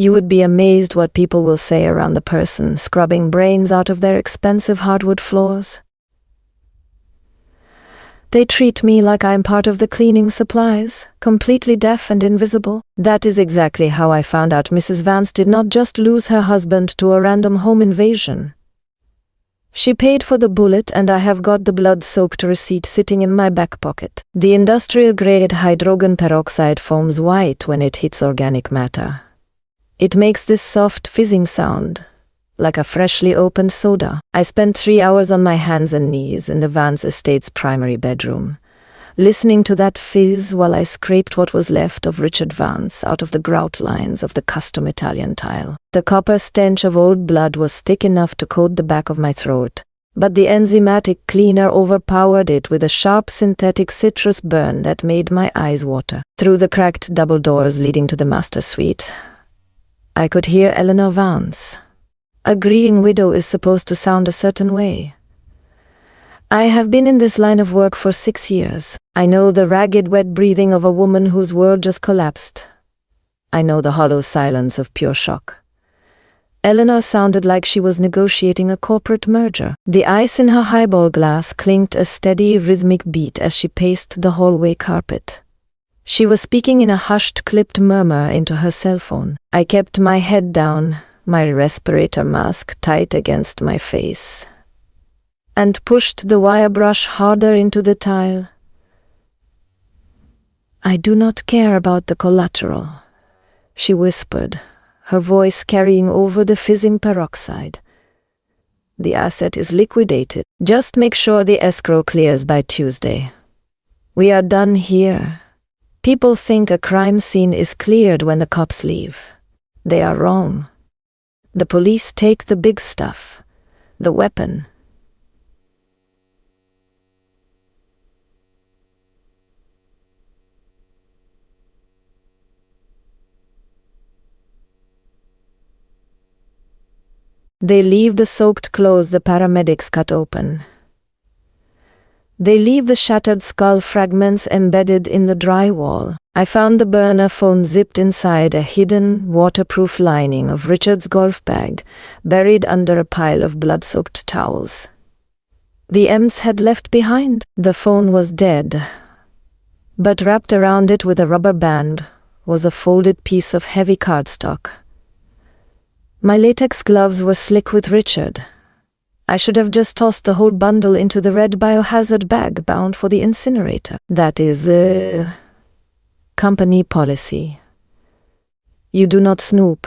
You would be amazed what people will say around the person scrubbing brains out of their expensive hardwood floors. They treat me like I'm part of the cleaning supplies, completely deaf and invisible. That is exactly how I found out Mrs. Vance did not just lose her husband to a random home invasion. She paid for the bullet, and I have got the blood-soaked receipt sitting in my back pocket. The industrial-grade hydrogen peroxide foams white when it hits organic matter. It makes this soft fizzing sound, like a freshly opened soda. I spent 3 hours on my hands and knees in the Vance estate's primary bedroom, listening to that fizz while I scraped what was left of Richard Vance out of the grout lines of the custom Italian tile. The copper stench of old blood was thick enough to coat the back of my throat, but the enzymatic cleaner overpowered it with a sharp synthetic citrus burn that made my eyes water. Through the cracked double doors leading to the master suite, I could hear Eleanor Vance. A grieving widow is supposed to sound a certain way. I have been in this line of work for 6 years. I know the ragged, wet breathing of a woman whose world just collapsed. I know the hollow silence of pure shock. Eleanor sounded like she was negotiating a corporate merger. The ice in her highball glass clinked a steady, rhythmic beat as she paced the hallway carpet. She was speaking in a hushed, clipped murmur into her cell phone. I kept my head down, my respirator mask tight against my face, and pushed the wire brush harder into the tile. "I do not care about the collateral," she whispered, her voice carrying over the fizzing peroxide. "The asset is liquidated. Just make sure the escrow clears by Tuesday. We are done here. People think a crime scene is cleared when the cops leave. They are wrong. The police take the big stuff, the weapon." They leave the soaked clothes the paramedics cut open. They leave the shattered skull fragments embedded in the drywall. I found the burner phone zipped inside a hidden, waterproof lining of Richard's golf bag, buried under a pile of blood-soaked towels. The M's had left behind. The phone was dead, but wrapped around it with a rubber band was a folded piece of heavy cardstock. My latex gloves were slick with Richard. I should have just tossed the whole bundle into the red biohazard bag bound for the incinerator. That is company policy. You do not snoop.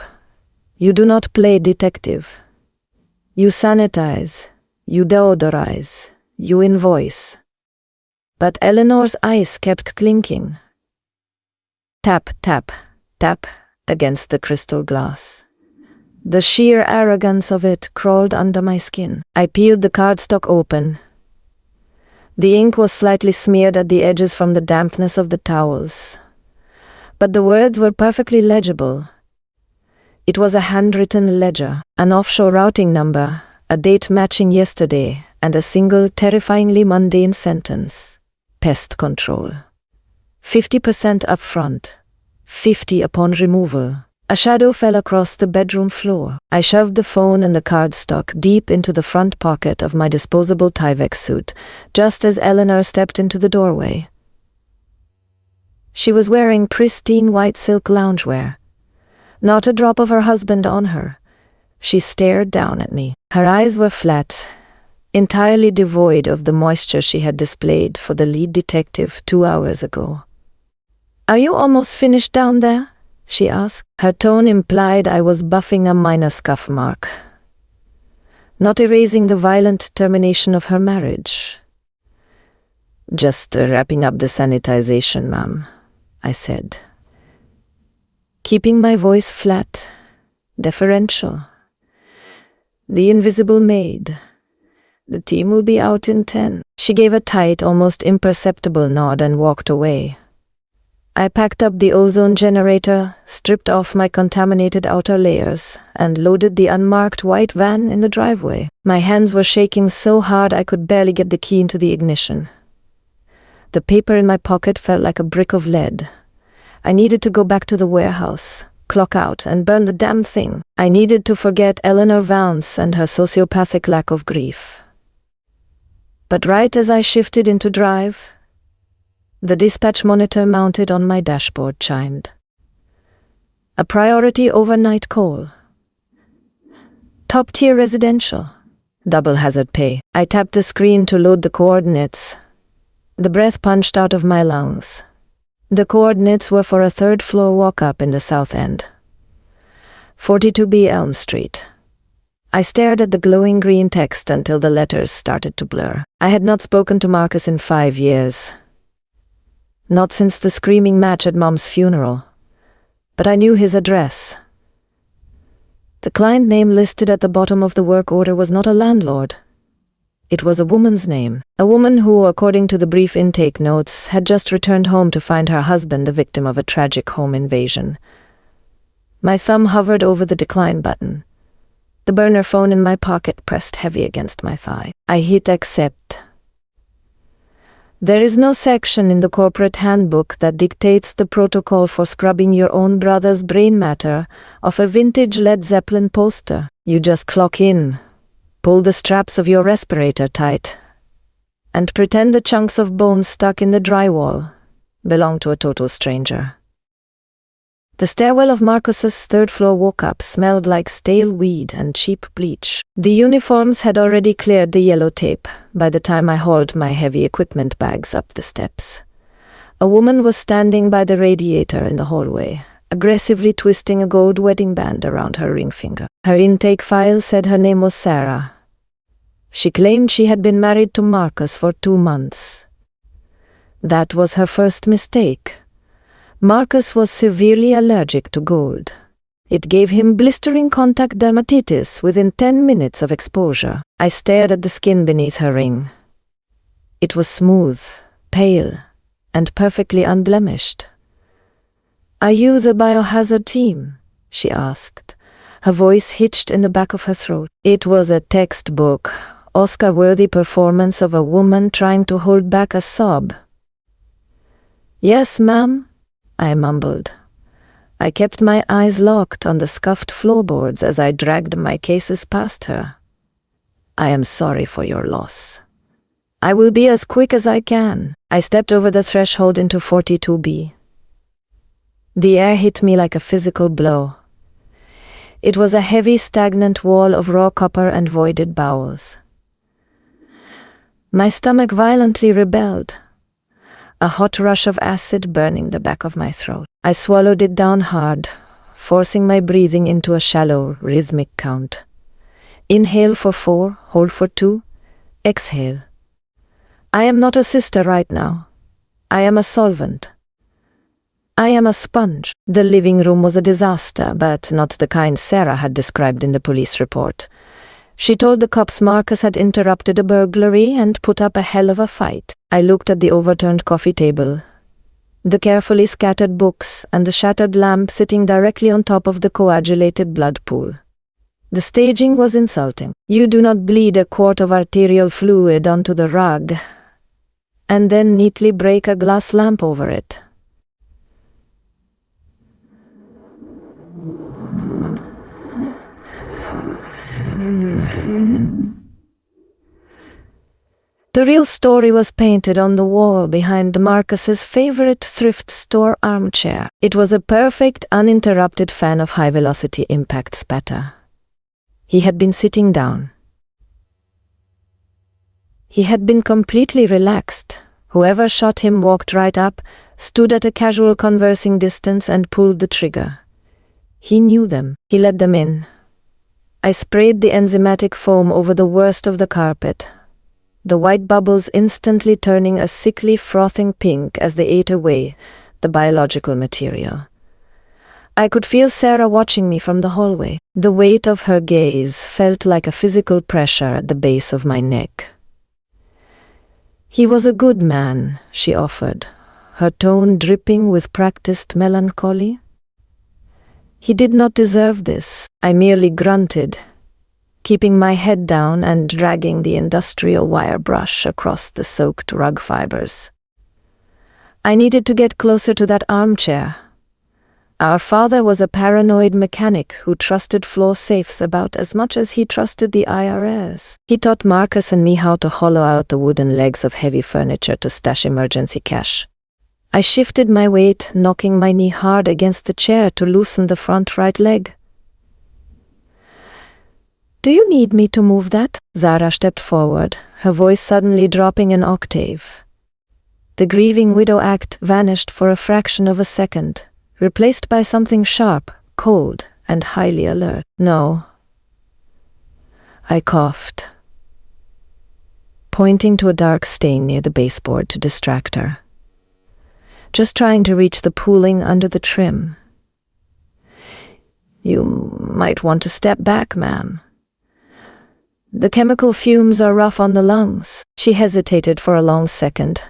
You do not play detective. You sanitize. You deodorize. You invoice. But Eleanor's ice kept clinking. Tap, tap, tap against the crystal glass. The sheer arrogance of it crawled under my skin. I peeled the cardstock open. The ink was slightly smeared at the edges from the dampness of the towels, but the words were perfectly legible. It was a handwritten ledger, an offshore routing number, a date matching yesterday, and a single terrifyingly mundane sentence. Pest control. 50% upfront, 50 upon removal. A shadow fell across the bedroom floor. I shoved the phone and the cardstock deep into the front pocket of my disposable Tyvek suit, just as Eleanor stepped into the doorway. She was wearing pristine white silk loungewear. Not a drop of her husband on her. She stared down at me. Her eyes were flat, entirely devoid of the moisture she had displayed for the lead detective 2 hours ago. "Are you almost finished down there?" she asked. Her tone implied I was buffing a minor scuff mark, not erasing the violent termination of her marriage. "Just wrapping up the sanitization, ma'am," I said, keeping my voice flat, deferential. "The invisible maid. The team will be out in 10. She gave a tight, almost imperceptible nod and walked away. I packed up the ozone generator, stripped off my contaminated outer layers, and loaded the unmarked white van in the driveway. My hands were shaking so hard I could barely get the key into the ignition. The paper in my pocket felt like a brick of lead. I needed to go back to the warehouse, clock out, and burn the damn thing. I needed to forget Eleanor Vance and her sociopathic lack of grief. But right as I shifted into drive, the dispatch monitor mounted on my dashboard chimed. A priority overnight call. Top-tier residential. Double hazard pay. I tapped the screen to load the coordinates. The breath punched out of my lungs. The coordinates were for a third-floor walk-up in the South End. 42B Elm Street. I stared at the glowing green text until the letters started to blur. I had not spoken to Marcus in 5 years. Not since the screaming match at Mom's funeral. But I knew his address. The client name listed at the bottom of the work order was not a landlord. It was a woman's name, a woman who, according to the brief intake notes, had just returned home to find her husband the victim of a tragic home invasion. My thumb hovered over the decline button. The burner phone in my pocket pressed heavy against my thigh. I hit accept. There is no section in the corporate handbook that dictates the protocol for scrubbing your own brother's brain matter off a vintage Led Zeppelin poster. You just clock in, pull the straps of your respirator tight, and pretend the chunks of bone stuck in the drywall belong to a total stranger. The stairwell of Marcus's third-floor walk-up smelled like stale weed and cheap bleach. The uniforms had already cleared the yellow tape by the time I hauled my heavy equipment bags up the steps. A woman was standing by the radiator in the hallway, aggressively twisting a gold wedding band around her ring finger. Her intake file said her name was Sarah. She claimed she had been married to Marcus for 2 months. That was her first mistake. Marcus was severely allergic to gold. It gave him blistering contact dermatitis within 10 minutes of exposure. I stared at the skin beneath her ring. It was smooth, pale, and perfectly unblemished. "Are you the biohazard team?" she asked, her voice hitched in the back of her throat. It was a textbook, Oscar-worthy performance of a woman trying to hold back a sob. "Yes, ma'am," I mumbled. I kept my eyes locked on the scuffed floorboards as I dragged my cases past her. "I am sorry for your loss. I will be as quick as I can." I stepped over the threshold into 42B. The air hit me like a physical blow. It was a heavy, stagnant wall of raw copper and voided bowels. My stomach violently rebelled, a hot rush of acid burning the back of my throat. I swallowed it down hard, forcing my breathing into a shallow, rhythmic count. Inhale for 4, hold for 2, exhale. I am not a sister right now. I am a solvent. I am a sponge. The living room was a disaster, but not the kind Sarah had described in the police report. She told the cops Marcus had interrupted a burglary and put up a hell of a fight. I looked at the overturned coffee table, the carefully scattered books, and the shattered lamp sitting directly on top of the coagulated blood pool. The staging was insulting. You do not bleed a quart of arterial fluid onto the rug, and then neatly break a glass lamp over it. The real story was painted on the wall behind Marcus's favorite thrift store armchair. It was a perfect, uninterrupted fan of high-velocity impact spatter. He had been sitting down. He had been completely relaxed. Whoever shot him walked right up, stood at a casual conversing distance, and pulled the trigger. He knew them. He let them in. I sprayed the enzymatic foam over the worst of the carpet, the white bubbles instantly turning a sickly, frothing pink as they ate away the biological material. I could feel Sarah watching me from the hallway. The weight of her gaze felt like a physical pressure at the base of my neck. "He was a good man," she offered, her tone dripping with practiced melancholy. "He did not deserve this." I merely grunted, keeping my head down and dragging the industrial wire brush across the soaked rug fibers. I needed to get closer to that armchair. Our father was a paranoid mechanic who trusted floor safes about as much as he trusted the IRS. He taught Marcus and me how to hollow out the wooden legs of heavy furniture to stash emergency cash. I shifted my weight, knocking my knee hard against the chair to loosen the front right leg. "Do you need me to move that?" Zara stepped forward, her voice suddenly dropping an octave. The grieving widow act vanished for a fraction of a second, replaced by something sharp, cold, and highly alert. "No." I coughed, pointing to a dark stain near the baseboard to distract her. "Just trying to reach the pooling under the trim." "You might want to step back, ma'am. The chemical fumes are rough on the lungs." She hesitated for a long second.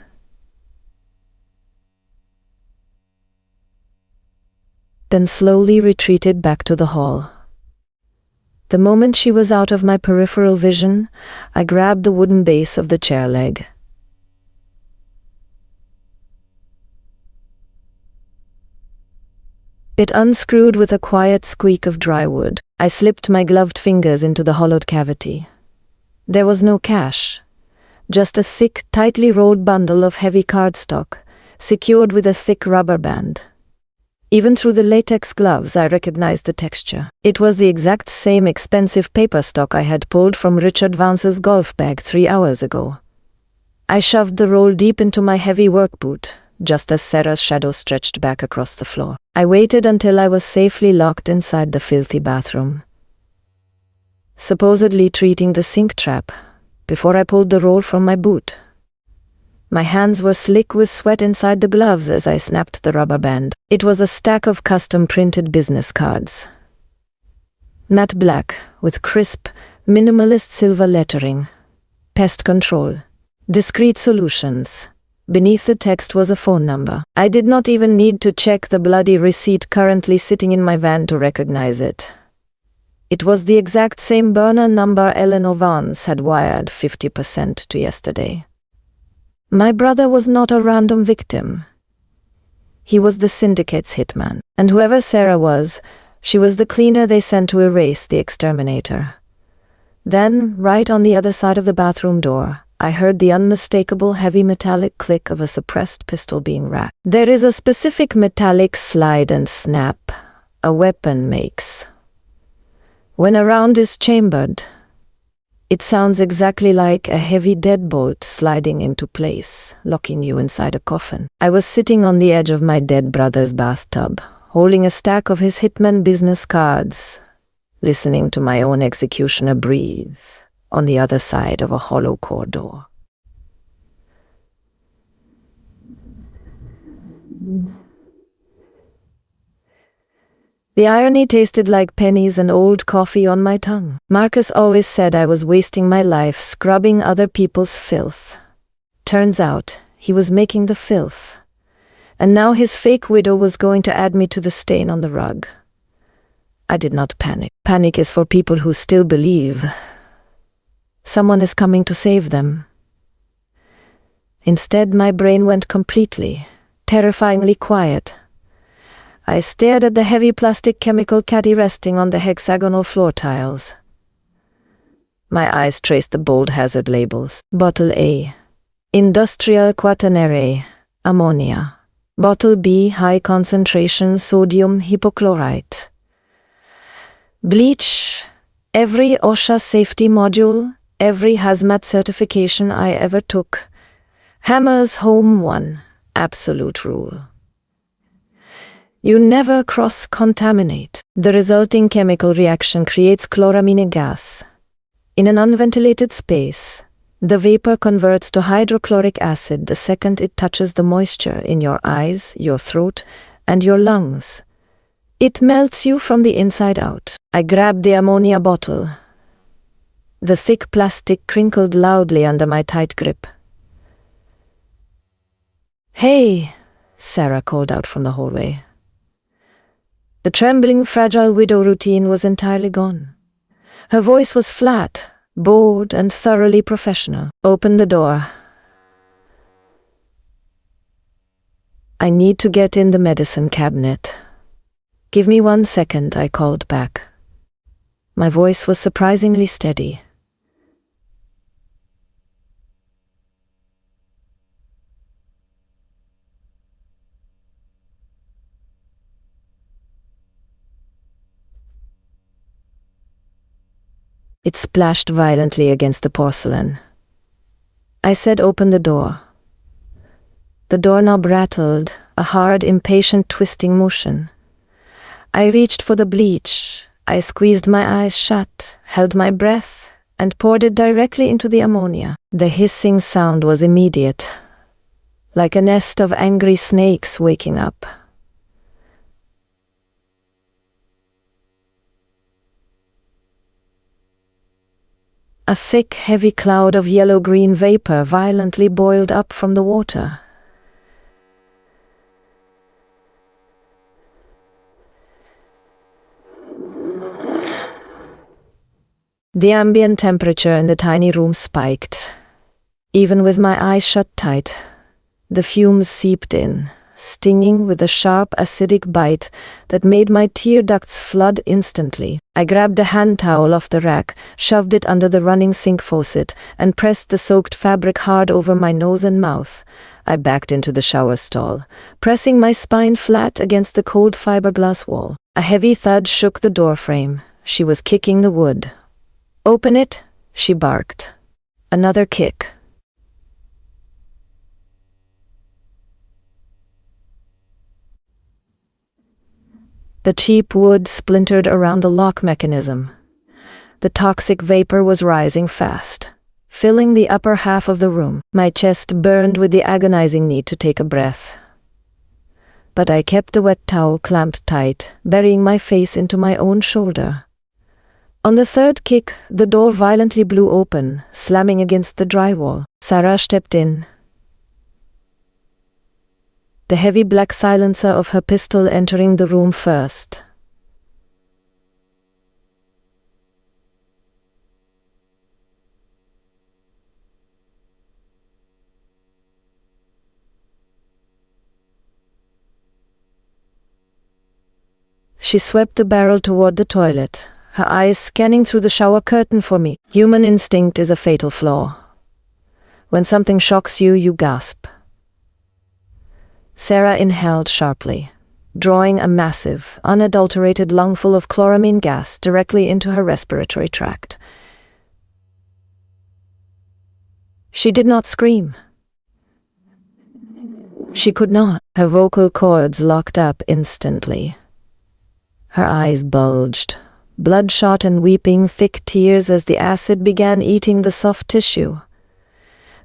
Then slowly retreated back to the hall. The moment she was out of my peripheral vision, I grabbed the wooden base of the chair leg. It unscrewed with a quiet squeak of dry wood. I slipped my gloved fingers into the hollowed cavity. There was no cash, just a thick, tightly rolled bundle of heavy cardstock, secured with a thick rubber band. Even through the latex gloves, I recognized the texture. It was the exact same expensive paper stock I had pulled from Richard Vance's golf bag 3 hours ago. I shoved the roll deep into my heavy work boot, just as Sarah's shadow stretched back across the floor. I waited until I was safely locked inside the filthy bathroom, supposedly treating the sink trap, before I pulled the roll from my boot. My hands were slick with sweat inside the gloves as I snapped the rubber band. It was a stack of custom-printed business cards. Matte black, with crisp, minimalist silver lettering. Pest control. Discreet solutions. Beneath the text was a phone number. I did not even need to check the bloody receipt currently sitting in my van to recognize it. It was the exact same burner number Eleanor Vance had wired 50% to yesterday. My brother was not a random victim. He was the syndicate's hitman. And whoever Sarah was, she was the cleaner they sent to erase the exterminator. Then, right on the other side of the bathroom door, I heard the unmistakable heavy metallic click of a suppressed pistol being racked. There is a specific metallic slide and snap a weapon makes. When a round is chambered, it sounds exactly like a heavy deadbolt sliding into place, locking you inside a coffin. I was sitting on the edge of my dead brother's bathtub, holding a stack of his hitman business cards, listening to my own executioner breathe on the other side of a hollow core door. The irony tasted like pennies and old coffee on my tongue. Marcus always said I was wasting my life scrubbing other people's filth. Turns out, he was making the filth. And now his fake widow was going to add me to the stain on the rug. I did not panic. Panic is for people who still believe someone is coming to save them. Instead, my brain went completely, terrifyingly quiet. I stared at the heavy plastic chemical caddy resting on the hexagonal floor tiles. My eyes traced the bold hazard labels. Bottle A, Industrial Quaternary, ammonia. Bottle B, high concentration sodium hypochlorite. Bleach, every OSHA safety module, every hazmat certification I ever took. Hammer's Home 1, absolute rule. You never cross-contaminate. The resulting chemical reaction creates chloramine gas. In an unventilated space, the vapor converts to hydrochloric acid the second it touches the moisture in your eyes, your throat, and your lungs. It melts you from the inside out. I grabbed the ammonia bottle. The thick plastic crinkled loudly under my tight grip. "Hey," Sarah called out from the hallway. The trembling, fragile widow routine was entirely gone. Her voice was flat, bored, and thoroughly professional. "Open the door. I need to get in the medicine cabinet." "Give me 1 second," I called back. My voice was surprisingly steady. It splashed violently against the porcelain. I said, "Open the door." The doorknob rattled, a hard, impatient twisting motion. I reached for the bleach. I squeezed my eyes shut, held my breath, and poured it directly into the ammonia. The hissing sound was immediate, like a nest of angry snakes waking up. A thick, heavy cloud of yellow-green vapor violently boiled up from the water. The ambient temperature in the tiny room spiked. Even with my eyes shut tight, the fumes seeped in, stinging with a sharp, acidic bite that made my tear ducts flood instantly. I grabbed a hand towel off the rack, shoved it under the running sink faucet, and pressed the soaked fabric hard over my nose and mouth. I backed into the shower stall, pressing my spine flat against the cold fiberglass wall. A heavy thud shook the doorframe. She was kicking the wood. "Open it," she barked. Another kick. The cheap wood splintered around the lock mechanism. The toxic vapor was rising fast, filling the upper half of the room. My chest burned with the agonizing need to take a breath. But I kept the wet towel clamped tight, burying my face into my own shoulder. On the third kick, the door violently blew open, slamming against the drywall. Sarah stepped in. The heavy black silencer of her pistol entering the room first. She swept the barrel toward the toilet, her eyes scanning through the shower curtain for me. Human instinct is a fatal flaw. When something shocks you, you gasp. Sarah inhaled sharply, drawing a massive, unadulterated lungful of chloramine gas directly into her respiratory tract. She did not scream. She could not. Her vocal cords locked up instantly. Her eyes bulged, bloodshot and weeping thick tears as the acid began eating the soft tissue.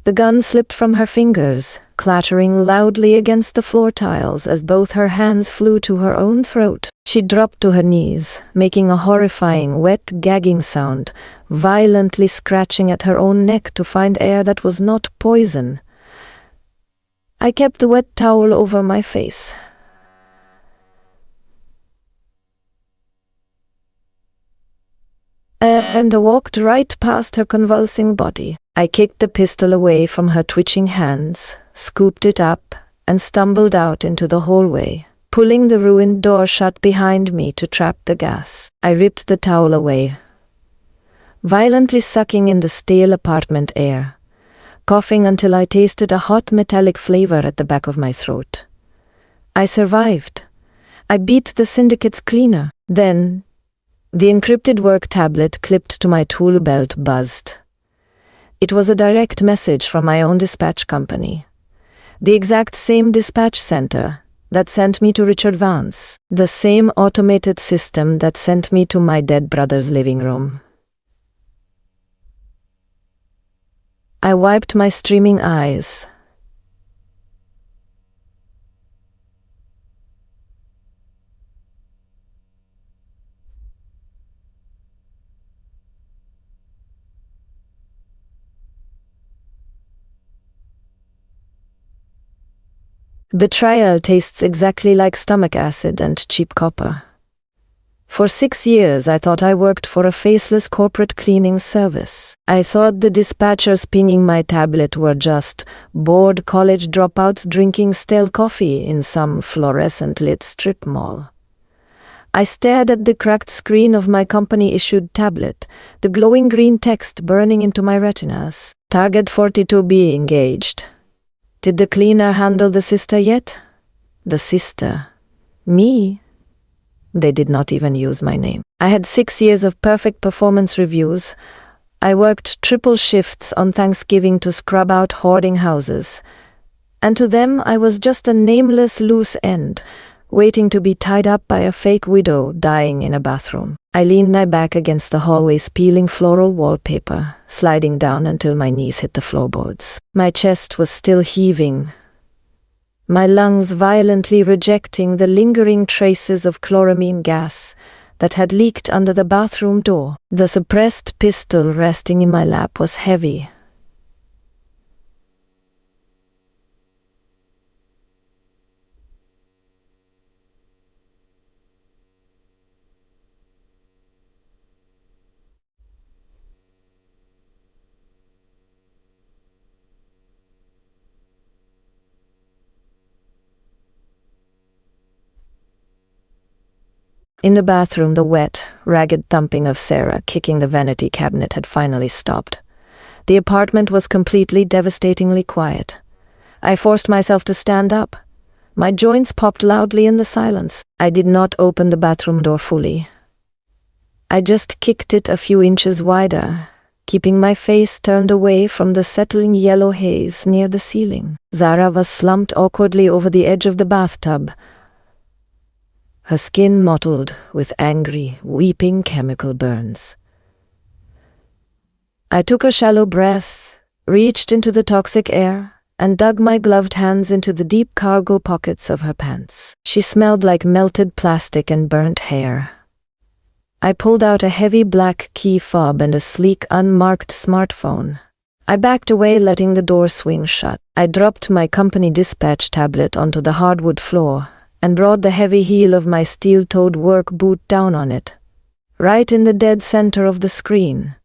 The gun slipped from her fingers, clattering loudly against the floor tiles as both her hands flew to her own throat. She dropped to her knees, making a horrifying, wet, gagging sound, violently scratching at her own neck to find air that was not poison. I kept the wet towel over my face. And I walked right past her convulsing body. I kicked the pistol away from her twitching hands, scooped it up, and stumbled out into the hallway, pulling the ruined door shut behind me to trap the gas. I ripped the towel away, violently sucking in the stale apartment air, coughing until I tasted a hot metallic flavor at the back of my throat. I survived. I beat the syndicate's cleaner. Then, the encrypted work tablet clipped to my tool belt buzzed. It was a direct message from my own dispatch company. The exact same dispatch center that sent me to Richard Vance. The same automated system that sent me to my dead brother's living room. I wiped my streaming eyes. Betrayal tastes exactly like stomach acid and cheap copper. For 6 years, I thought I worked for a faceless corporate cleaning service. I thought the dispatchers pinging my tablet were just bored college dropouts drinking stale coffee in some fluorescent-lit strip mall. I stared at the cracked screen of my company-issued tablet, the glowing green text burning into my retinas. Target 42B engaged. Did the cleaner handle the sister yet? The sister. Me? They did not even use my name. I had 6 years of perfect performance reviews. I worked triple shifts on Thanksgiving to scrub out hoarding houses. And to them I was just a nameless loose end, waiting to be tied up by a fake widow dying in a bathroom. I leaned my back against the hallway's peeling floral wallpaper, sliding down until my knees hit the floorboards. My chest was still heaving, my lungs violently rejecting the lingering traces of chloramine gas that had leaked under the bathroom door. The suppressed pistol resting in my lap was heavy. In the bathroom, the wet, ragged thumping of Sarah kicking the vanity cabinet had finally stopped. The apartment was completely, devastatingly quiet. I forced myself to stand up. My joints popped loudly in the silence. I did not open the bathroom door fully. I just kicked it a few inches wider, keeping my face turned away from the settling yellow haze near the ceiling. Zara was slumped awkwardly over the edge of the bathtub, her skin mottled with angry, weeping chemical burns. I took a shallow breath, reached into the toxic air, and dug my gloved hands into the deep cargo pockets of her pants. She smelled like melted plastic and burnt hair. I pulled out a heavy black key fob and a sleek, unmarked smartphone. I backed away, letting the door swing shut. I dropped my company dispatch tablet onto the hardwood floor and brought the heavy heel of my steel-toed work boot down on it, right in the dead center of the screen.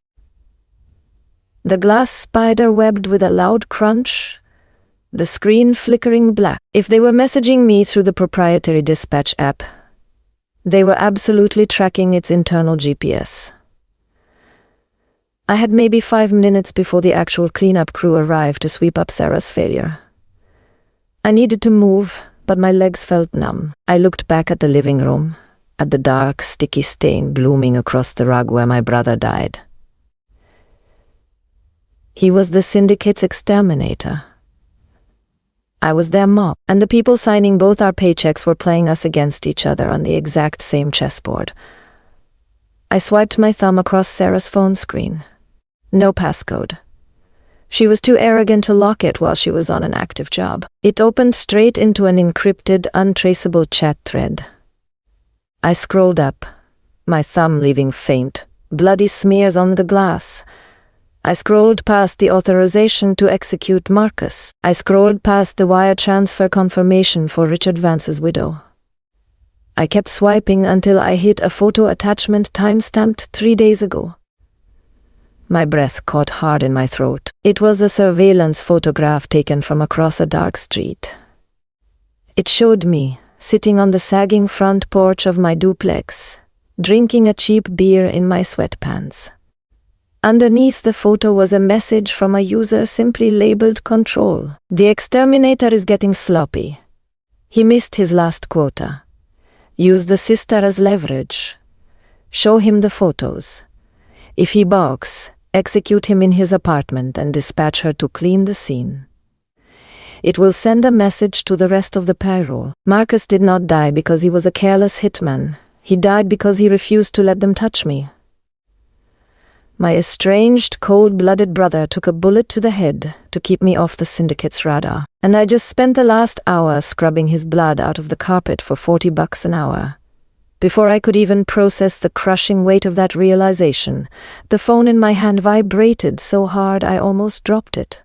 The glass spider webbed with a loud crunch, the screen flickering black. If they were messaging me through the proprietary dispatch app, they were absolutely tracking its internal GPS. I had maybe 5 minutes before the actual cleanup crew arrived to sweep up Sarah's failure. I needed to move, but my legs felt numb. I looked back at the living room, at the dark, sticky stain blooming across the rug where my brother died. He was the syndicate's exterminator. I was their mob, and the people signing both our paychecks were playing us against each other on the exact same chessboard. I swiped my thumb across Sarah's phone screen. No passcode. She was too arrogant to lock it while she was on an active job. It opened straight into an encrypted, untraceable chat thread. I scrolled up, my thumb leaving faint, bloody smears on the glass. I scrolled past the authorization to execute Marcus. I scrolled past the wire transfer confirmation for Richard Vance's widow. I kept swiping until I hit a photo attachment time-stamped 3 days ago. My breath caught hard in my throat. It was a surveillance photograph taken from across a dark street. It showed me, sitting on the sagging front porch of my duplex, drinking a cheap beer in my sweatpants. Underneath the photo was a message from a user simply labeled Control. The exterminator is getting sloppy. He missed his last quota. Use the sister as leverage. Show him the photos. If he balks, execute him in his apartment and dispatch her to clean the scene. It will send a message to the rest of the payroll. Marcus did not die because he was a careless hitman. He died because he refused to let them touch me. My estranged, cold-blooded brother took a bullet to the head to keep me off the syndicate's radar, and I just spent the last hour scrubbing his blood out of the carpet for $40 an hour. Before I could even process the crushing weight of that realization, the phone in my hand vibrated so hard I almost dropped it.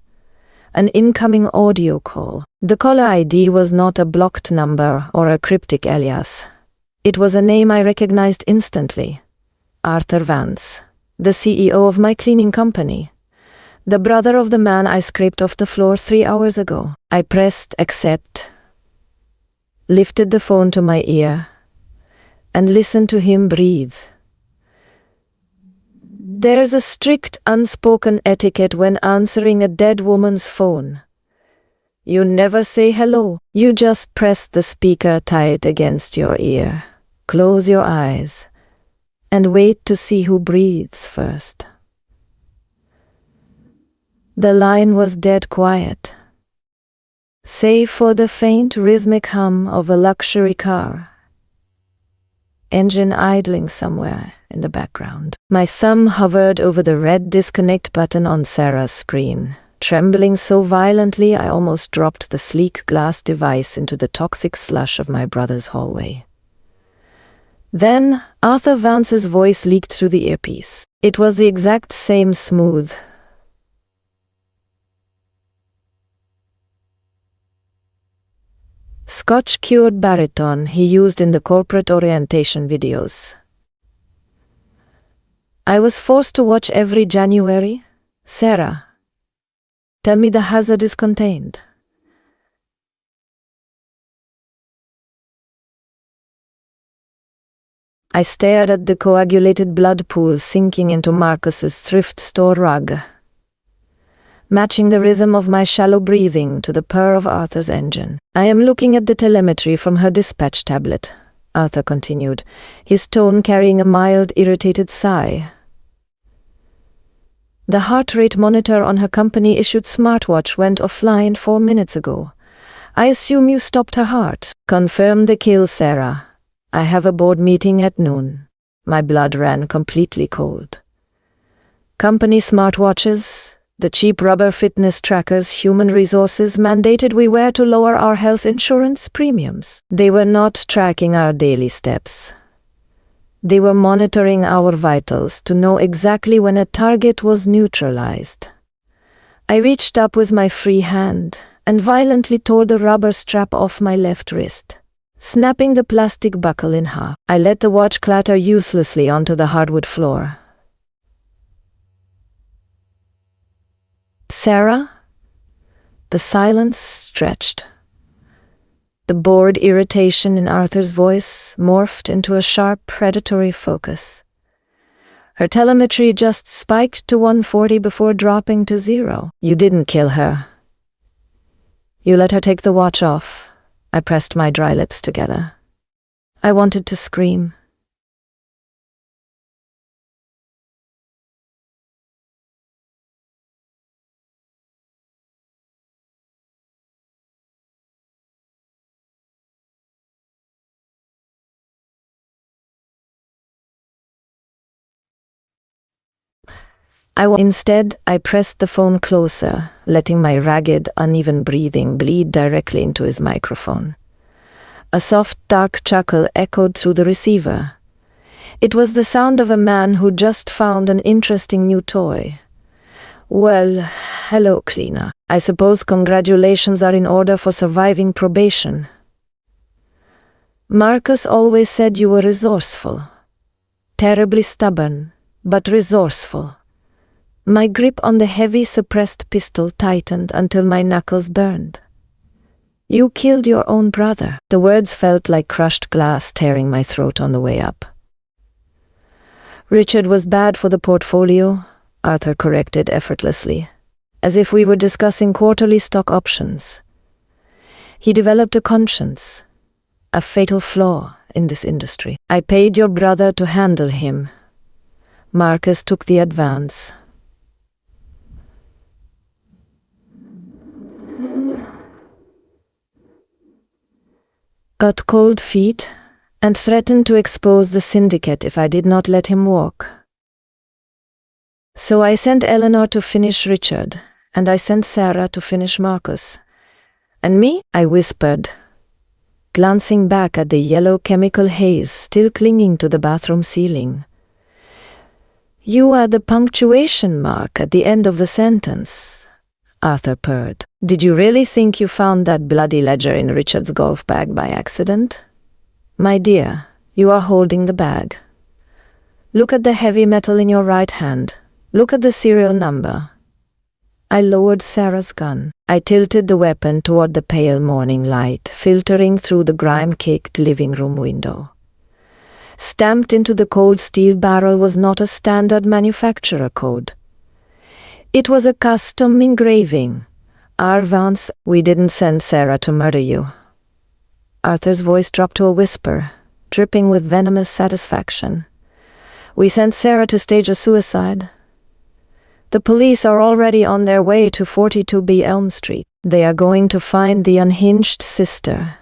An incoming audio call. The caller ID was not a blocked number or a cryptic alias. It was a name I recognized instantly. Arthur Vance, the CEO of my cleaning company. The brother of the man I scraped off the floor 3 hours ago. I pressed accept, lifted the phone to my ear, and listen to him breathe. There's a strict unspoken etiquette when answering a dead woman's phone. You never say hello, you just press the speaker tight against your ear, close your eyes, and wait to see who breathes first. The line was dead quiet, save for the faint rhythmic hum of a luxury car, engine idling somewhere in the background. My thumb hovered over the red disconnect button on Sarah's screen, trembling so violently I almost dropped the sleek glass device into the toxic slush of my brother's hallway. Then Arthur Vance's voice leaked through the earpiece. It was the exact same smooth, Scotch-cured baritone he used in the corporate orientation videos. I was forced to watch every January. Sarah, tell me the hazard is contained. I stared at the coagulated blood pool sinking into Marcus's thrift store rug, matching the rhythm of my shallow breathing to the purr of Arthur's engine. I am looking at the telemetry from her dispatch tablet, Arthur continued, his tone carrying a mild, irritated sigh. The heart rate monitor on her company-issued smartwatch went offline 4 minutes ago. I assume you stopped her heart. Confirm the kill, Sarah. I have a board meeting at noon. My blood ran completely cold. Company smartwatches, the cheap rubber fitness trackers human resources mandated we wear to lower our health insurance premiums. They were not tracking our daily steps. They were monitoring our vitals to know exactly when a target was neutralized. I reached up with my free hand and violently tore the rubber strap off my left wrist, snapping the plastic buckle in half. I let the watch clatter uselessly onto the hardwood floor. Sarah? The silence stretched. The bored irritation in Arthur's voice morphed into a sharp, predatory focus. Her telemetry just spiked to 140 before dropping to 0. You didn't kill her. You let her take the watch off. I pressed my dry lips together. I wanted to scream. Instead, I pressed the phone closer, letting my ragged, uneven breathing bleed directly into his microphone. A soft, dark chuckle echoed through the receiver. It was the sound of a man who just found an interesting new toy. Well, hello, cleaner. I suppose congratulations are in order for surviving probation. Marcus always said you were resourceful. Terribly stubborn, but resourceful. My grip on the heavy, suppressed pistol tightened until my knuckles burned. You killed your own brother. The words felt like crushed glass tearing my throat on the way up. Richard was bad for the portfolio, Arthur corrected effortlessly, as if we were discussing quarterly stock options. He developed a conscience, a fatal flaw in this industry. I paid your brother to handle him. Marcus took the advance. Got cold feet, and threatened to expose the syndicate if I did not let him walk. So I sent Eleanor to finish Richard, and I sent Sarah to finish Marcus. And me? I whispered, glancing back at the yellow chemical haze still clinging to the bathroom ceiling. You are the punctuation mark at the end of the sentence, Arthur purred. Did you really think you found that bloody ledger in Richard's golf bag by accident? My dear, you are holding the bag. Look at the heavy metal in your right hand. Look at the serial number. I lowered Sarah's gun. I tilted the weapon toward the pale morning light, filtering through the grime-caked living room window. Stamped into the cold steel barrel was not a standard manufacturer code. It was a custom engraving. "R. Vance, we didn't send Sarah to murder you." Arthur's voice dropped to a whisper, dripping with venomous satisfaction. "We sent Sarah to stage a suicide. The police are already on their way to 42B Elm Street. They are going to find the unhinged sister,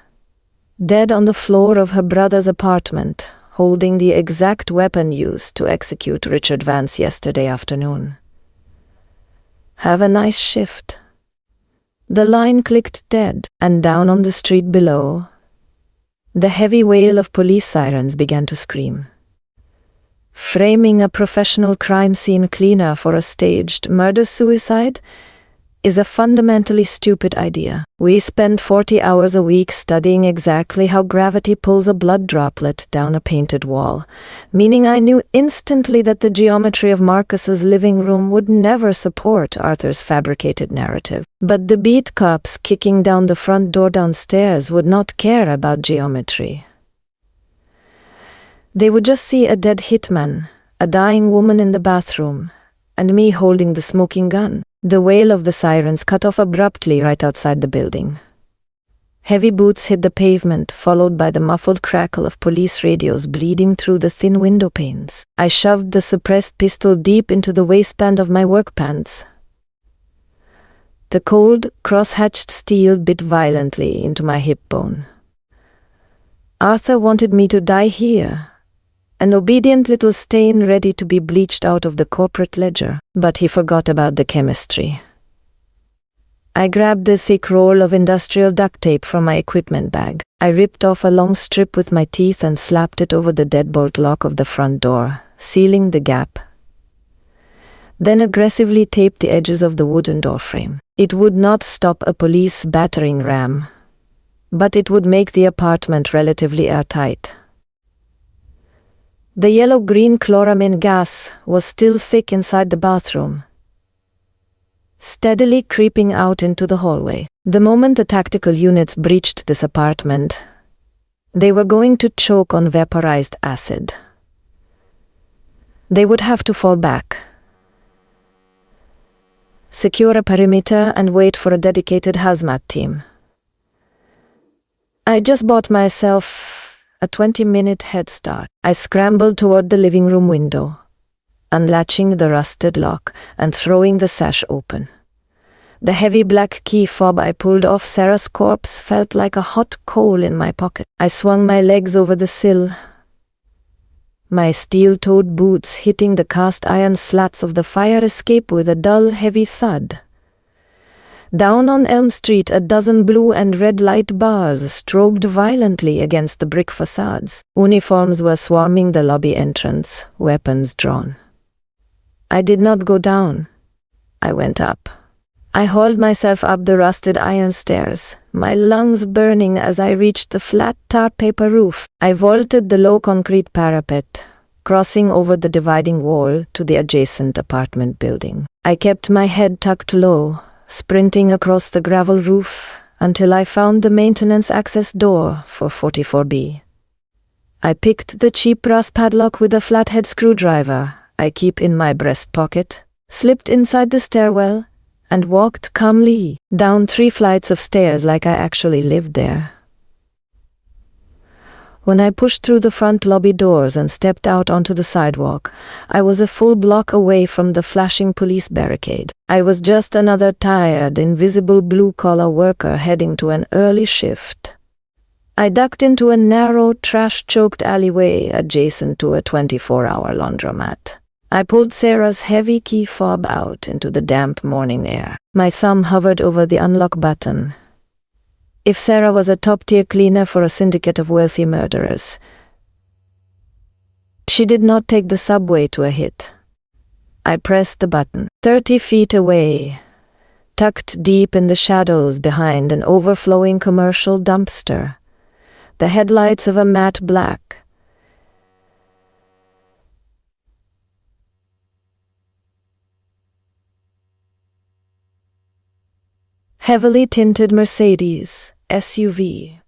dead on the floor of her brother's apartment, holding the exact weapon used to execute Richard Vance yesterday afternoon. Have a nice shift." The line clicked dead, and down on the street below, the heavy wail of police sirens began to scream. Framing a professional crime scene cleaner for a staged murder-suicide is a fundamentally stupid idea. We spend 40 hours a week studying exactly how gravity pulls a blood droplet down a painted wall, meaning I knew instantly that the geometry of Marcus's living room would never support Arthur's fabricated narrative. But the beat cops kicking down the front door downstairs would not care about geometry. They would just see a dead hitman, a dying woman in the bathroom, and me holding the smoking gun. The wail of the sirens cut off abruptly right outside the building. Heavy boots hit the pavement, followed by the muffled crackle of police radios bleeding through the thin window panes. I shoved the suppressed pistol deep into the waistband of my work pants. The cold, cross-hatched steel bit violently into my hip bone. Arthur wanted me to die here, an obedient little stain ready to be bleached out of the corporate ledger, but he forgot about the chemistry. I grabbed a thick roll of industrial duct tape from my equipment bag. I ripped off a long strip with my teeth and slapped it over the deadbolt lock of the front door, sealing the gap. Then aggressively taped the edges of the wooden door frame. It would not stop a police battering ram, but it would make the apartment relatively airtight. The yellow-green chloramine gas was still thick inside the bathroom, steadily creeping out into the hallway. The moment the tactical units breached this apartment, they were going to choke on vaporized acid. They would have to fall back, secure a perimeter, and wait for a dedicated hazmat team. I just bought myself a 20-minute head start. I scrambled toward the living room window, unlatching the rusted lock and throwing the sash open. The heavy black key fob I pulled off Sarah's corpse felt like a hot coal in my pocket. I swung my legs over the sill, my steel-toed boots hitting the cast-iron slats of the fire escape with a dull, heavy thud. Down on Elm Street, a dozen blue and red light bars strobed violently against the brick facades. Uniforms were swarming the lobby entrance, weapons drawn. I did not go down. I went up. I hauled myself up the rusted iron stairs, my lungs burning as I reached the flat tar paper roof. I vaulted the low concrete parapet, crossing over the dividing wall to the adjacent apartment building. I kept my head tucked low, sprinting across the gravel roof until I found the maintenance access door for 44B. I picked the cheap brass padlock with a flathead screwdriver I keep in my breast pocket, slipped inside the stairwell, and walked calmly down 3 flights of stairs like I actually lived there. When I pushed through the front lobby doors and stepped out onto the sidewalk, I was a full block away from the flashing police barricade. I was just another tired, invisible blue-collar worker heading to an early shift. I ducked into a narrow, trash-choked alleyway adjacent to a 24-hour laundromat. I pulled Sarah's heavy key fob out into the damp morning air. My thumb hovered over the unlock button. If Sarah was a top-tier cleaner for a syndicate of wealthy murderers, she did not take the subway to a hit. I pressed the button. 30 feet away, tucked deep in the shadows behind an overflowing commercial dumpster, the headlights of a matte black, heavily tinted Mercedes SUV.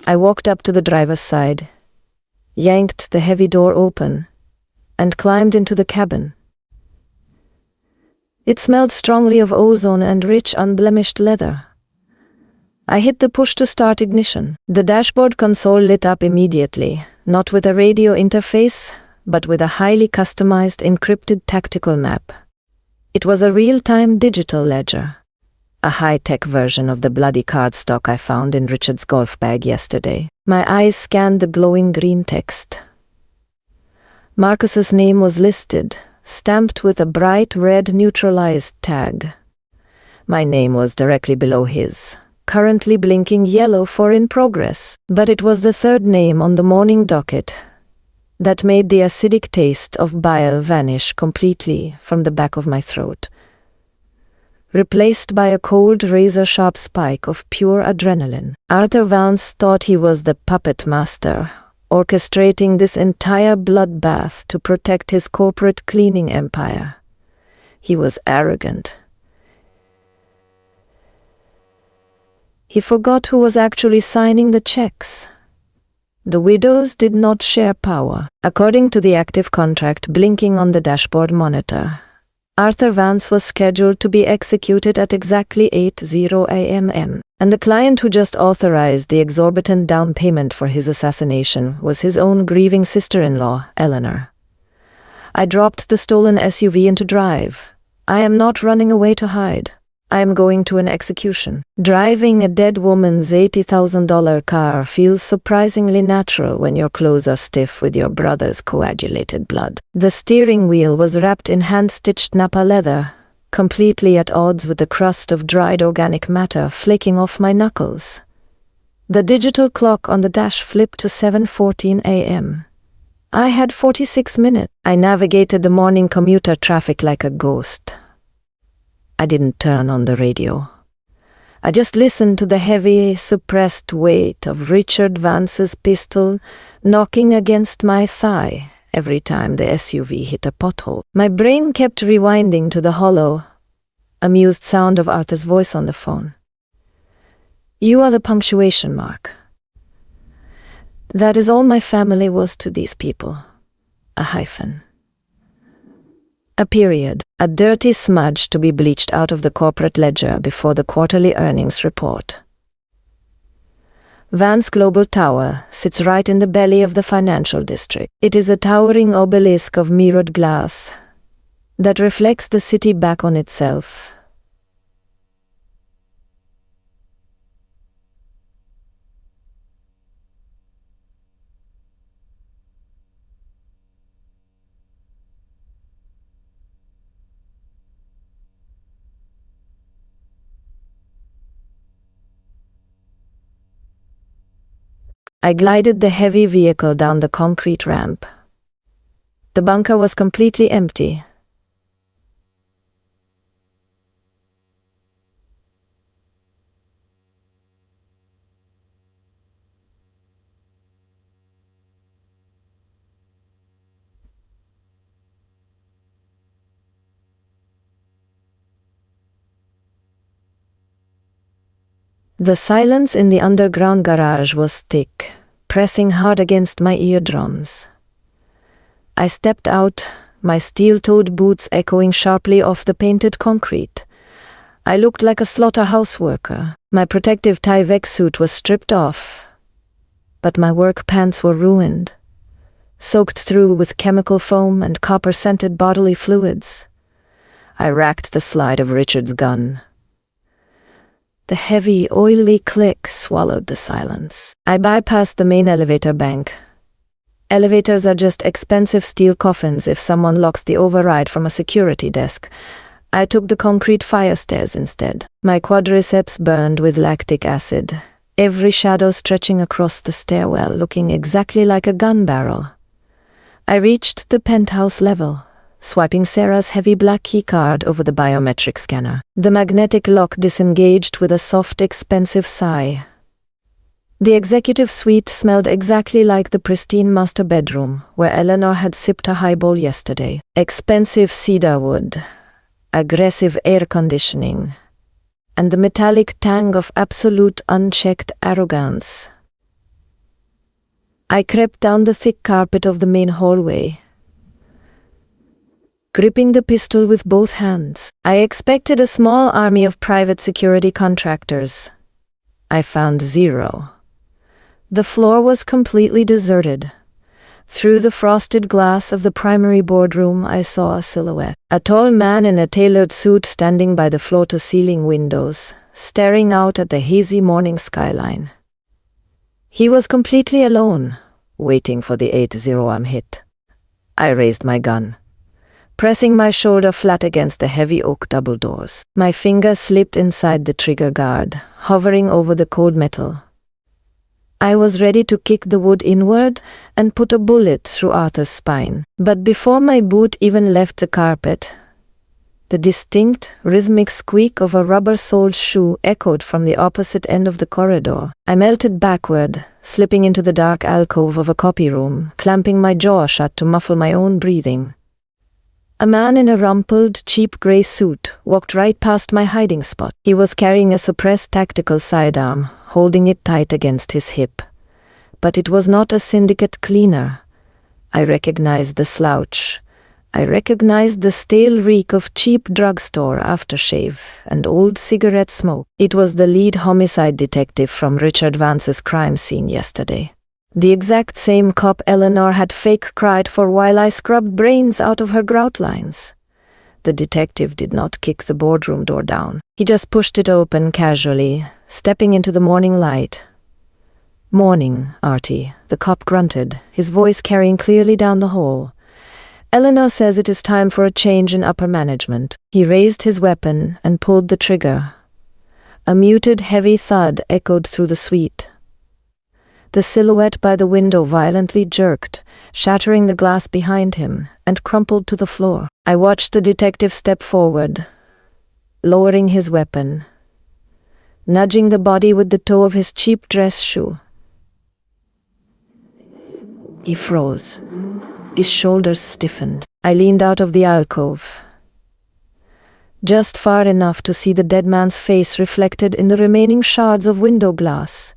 I walked up to the driver's side, yanked the heavy door open, and climbed into the cabin. It smelled strongly of ozone and rich, unblemished leather. I hit the push-to-start ignition. The dashboard console lit up immediately, not with a radio interface, but with a highly customized encrypted tactical map. It was a real-time digital ledger, a high-tech version of the bloody cardstock I found in Richard's golf bag yesterday. My eyes scanned the glowing green text. Marcus's name was listed, stamped with a bright red neutralized tag. My name was directly below his, currently blinking yellow for in progress, but it was the third name on the morning docket that made the acidic taste of bile vanish completely from the back of my throat, replaced by a cold razor-sharp spike of pure adrenaline. Arthur Vance thought he was the puppet master, orchestrating this entire bloodbath to protect his corporate cleaning empire. He was arrogant. He forgot who was actually signing the checks. The widows did not share power. According to the active contract blinking on the dashboard monitor, Arthur Vance was scheduled to be executed at exactly 8:00 a.m., and the client who just authorized the exorbitant down payment for his assassination was his own grieving sister-in-law, Eleanor. I dropped the stolen SUV into drive. I am not running away to hide. I am going to an execution. Driving a dead woman's $80,000 car feels surprisingly natural when your clothes are stiff with your brother's coagulated blood. The steering wheel was wrapped in hand-stitched Napa leather, completely at odds with the crust of dried organic matter flaking off my knuckles. The digital clock on the dash flipped to 7:14 a.m. I had 46 minutes. I navigated the morning commuter traffic like a ghost. I didn't turn on the radio. I just listened to the heavy, suppressed weight of Richard Vance's pistol knocking against my thigh every time the SUV hit a pothole. My brain kept rewinding to the hollow, amused sound of Arthur's voice on the phone. "You are the punctuation mark." That is all my family was to these people. A hyphen. A period, a dirty smudge to be bleached out of the corporate ledger before the quarterly earnings report. Vance Global Tower sits right in the belly of the financial district. It is a towering obelisk of mirrored glass that reflects the city back on itself. I glided the heavy vehicle down the concrete ramp. The bunker was completely empty. The silence in the underground garage was thick, pressing hard against my eardrums. I stepped out, my steel-toed boots echoing sharply off the painted concrete. I looked like a slaughterhouse worker. My protective Tyvek suit was stripped off, but my work pants were ruined, soaked through with chemical foam and copper-scented bodily fluids. I racked the slide of Richard's gun. The heavy, oily click swallowed the silence. I bypassed the main elevator bank. Elevators are just expensive steel coffins if someone locks the override from a security desk. I took the concrete fire stairs instead. My quadriceps burned with lactic acid, every shadow stretching across the stairwell, looking exactly like a gun barrel. I reached the penthouse level, swiping Sarah's heavy black keycard over the biometric scanner. The magnetic lock disengaged with a soft, expensive sigh. The executive suite smelled exactly like the pristine master bedroom where Eleanor had sipped a highball yesterday. Expensive cedar wood, aggressive air conditioning, and the metallic tang of absolute unchecked arrogance. I crept down the thick carpet of the main hallway, gripping the pistol with both hands. I expected a small army of private security contractors. I found zero. The floor was completely deserted. Through the frosted glass of the primary boardroom, I saw a silhouette. A tall man in a tailored suit standing by the floor-to-ceiling windows, staring out at the hazy morning skyline. He was completely alone, waiting for the 8-0 hit. I raised my gun, pressing my shoulder flat against the heavy oak double doors. My finger slipped inside the trigger guard, hovering over the cold metal. I was ready to kick the wood inward and put a bullet through Arthur's spine. But before my boot even left the carpet, the distinct, rhythmic squeak of a rubber-soled shoe echoed from the opposite end of the corridor. I melted backward, slipping into the dark alcove of a copy room, clamping my jaw shut to muffle my own breathing. A man in a rumpled, cheap gray suit walked right past my hiding spot. He was carrying a suppressed tactical sidearm, holding it tight against his hip. But it was not a syndicate cleaner. I recognized the slouch. I recognized the stale reek of cheap drugstore aftershave and old cigarette smoke. It was the lead homicide detective from Richard Vance's crime scene yesterday. The exact same cop Eleanor had fake cried for while I scrubbed brains out of her grout lines. The detective did not kick the boardroom door down. He just pushed it open casually, stepping into the morning light. "Morning, Artie," the cop grunted, his voice carrying clearly down the hall. "Eleanor says it is time for a change in upper management." He raised his weapon and pulled the trigger. A muted, heavy thud echoed through the suite. The silhouette by the window violently jerked, shattering the glass behind him, and crumpled to the floor. I watched the detective step forward, lowering his weapon, nudging the body with the toe of his cheap dress shoe. He froze. His shoulders stiffened. I leaned out of the alcove, just far enough to see the dead man's face reflected in the remaining shards of window glass.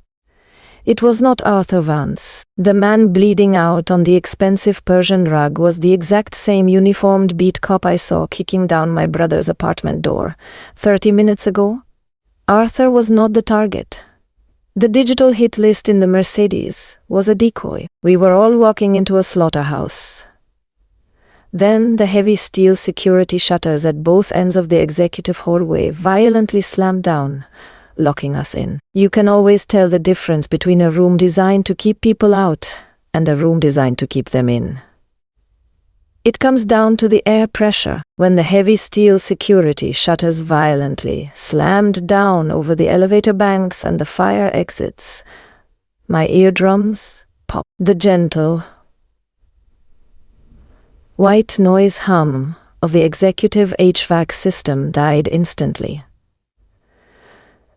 It was not Arthur Vance. The man bleeding out on the expensive Persian rug was the exact same uniformed beat cop I saw kicking down my brother's apartment door 30 minutes ago. Arthur was not the target. The digital hit list in the Mercedes was a decoy. We were all walking into a slaughterhouse. Then the heavy steel security shutters at both ends of the executive hallway violently slammed down, locking us in. You can always tell the difference between a room designed to keep people out and a room designed to keep them in. It comes down to the air pressure. When the heavy steel security shutters violently slammed down over the elevator banks and the fire exits, my eardrums popped. The gentle, white noise hum of the executive HVAC system died instantly,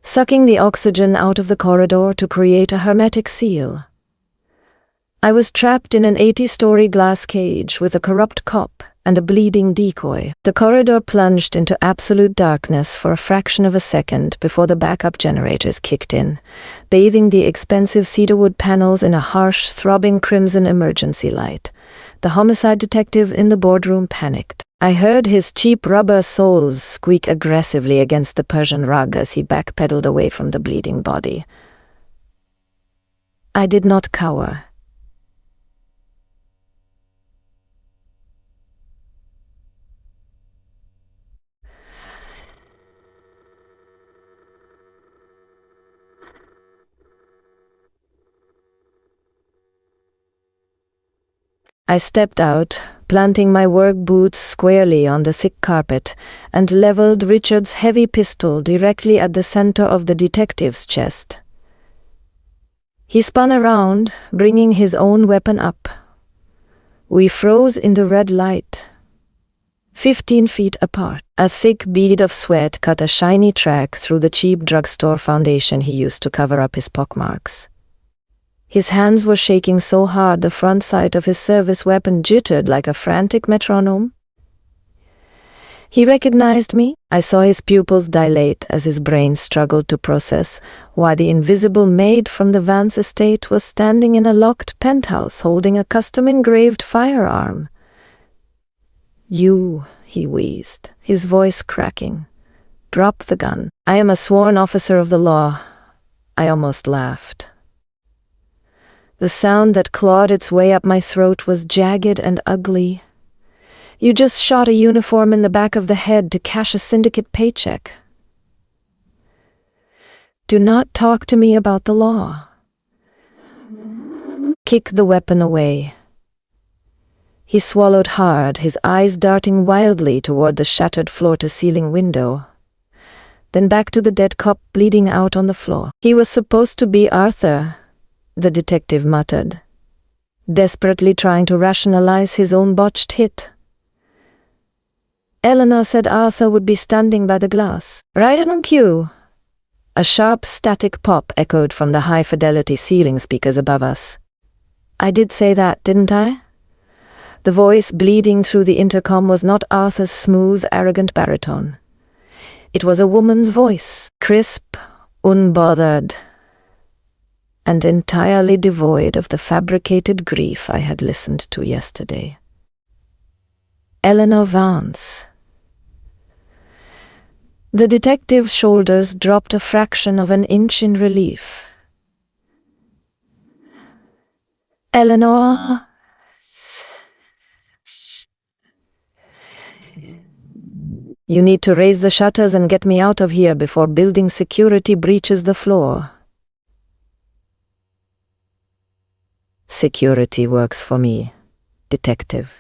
sucking the oxygen out of the corridor to create a hermetic seal. I was trapped in an 80-story glass cage with a corrupt cop and a bleeding decoy. The corridor plunged into absolute darkness for a fraction of a second before the backup generators kicked in, bathing the expensive cedarwood panels in a harsh, throbbing crimson emergency light. The homicide detective in the boardroom panicked. I heard his cheap rubber soles squeak aggressively against the Persian rug as he backpedaled away from the bleeding body. I did not cower. I stepped out, planting my work boots squarely on the thick carpet, and leveled Richard's heavy pistol directly at the center of the detective's chest. He spun around, bringing his own weapon up. We froze in the red light, 15 feet apart. A thick bead of sweat cut a shiny track through the cheap drugstore foundation he used to cover up his pockmarks. His hands were shaking so hard the front sight of his service weapon jittered like a frantic metronome. He recognized me. I saw his pupils dilate as his brain struggled to process why the invisible maid from the Vance estate was standing in a locked penthouse holding a custom-engraved firearm. "You," he wheezed, his voice cracking. "Drop the gun. I am a sworn officer of the law." I almost laughed. The sound that clawed its way up my throat was jagged and ugly. "You just shot a uniform in the back of the head to cash a syndicate paycheck." "Do not talk to me about the law." "Kick the weapon away." He swallowed hard, his eyes darting wildly toward the shattered floor-to-ceiling window. Then back to the dead cop bleeding out on the floor. "He was supposed to be Arthur," the detective muttered, desperately trying to rationalize his own botched hit. "Eleanor said Arthur would be standing by the glass. Right on cue." A sharp static pop echoed from the high-fidelity ceiling speakers above us. "I did say that, didn't I?" The voice bleeding through the intercom was not Arthur's smooth, arrogant baritone. It was a woman's voice, crisp, unbothered, and entirely devoid of the fabricated grief I had listened to yesterday. Eleanor Vance. The detective's shoulders dropped a fraction of an inch in relief. "Eleanor..." "You need to raise the shutters and get me out of here before building security breaches the floor." "Security works for me, detective."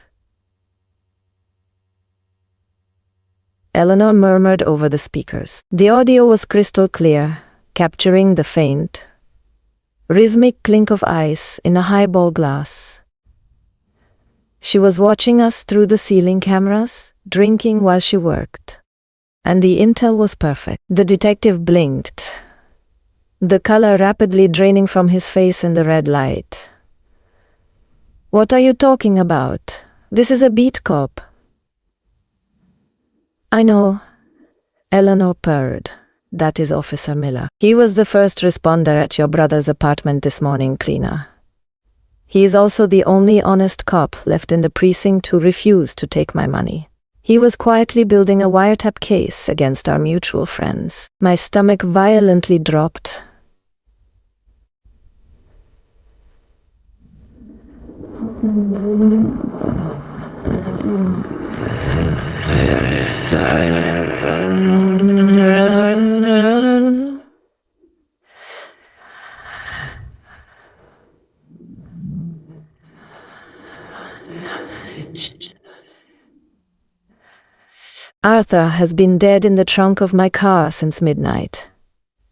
Eleanor murmured over the speakers. The audio was crystal clear, capturing the faint, rhythmic clink of ice in a highball glass. She was watching us through the ceiling cameras, drinking while she worked. And the intel was perfect. The detective blinked, the color rapidly draining from his face in the red light. "What are you talking about? This is a beat cop." "I know," Eleanor purred. "That is Officer Miller. He was the first responder at your brother's apartment this morning, cleaner. He is also the only honest cop left in the precinct who refused to take my money. He was quietly building a wiretap case against our mutual friends." My stomach violently dropped. "Arthur has been dead in the trunk of my car since midnight,"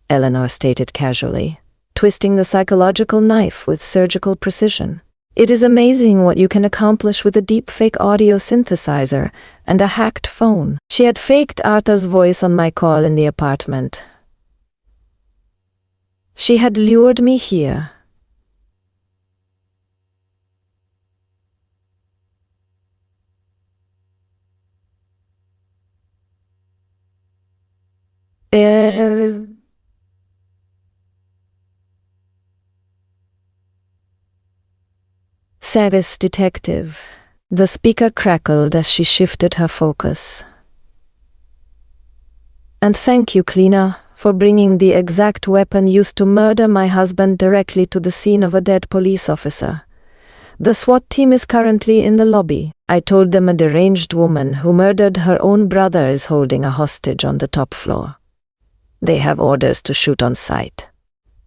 Eleanor stated casually, twisting the psychological knife with surgical precision. "It is amazing what you can accomplish with a deepfake audio synthesizer and a hacked phone." She had faked Arthur's voice on my call in the apartment. She had lured me here. Service detective. The speaker crackled as she shifted her focus. "And thank you, cleaner, for bringing the exact weapon used to murder my husband directly to the scene of a dead police officer. The SWAT team is currently in the lobby. I told them a deranged woman who murdered her own brother is holding a hostage on the top floor. They have orders to shoot on sight."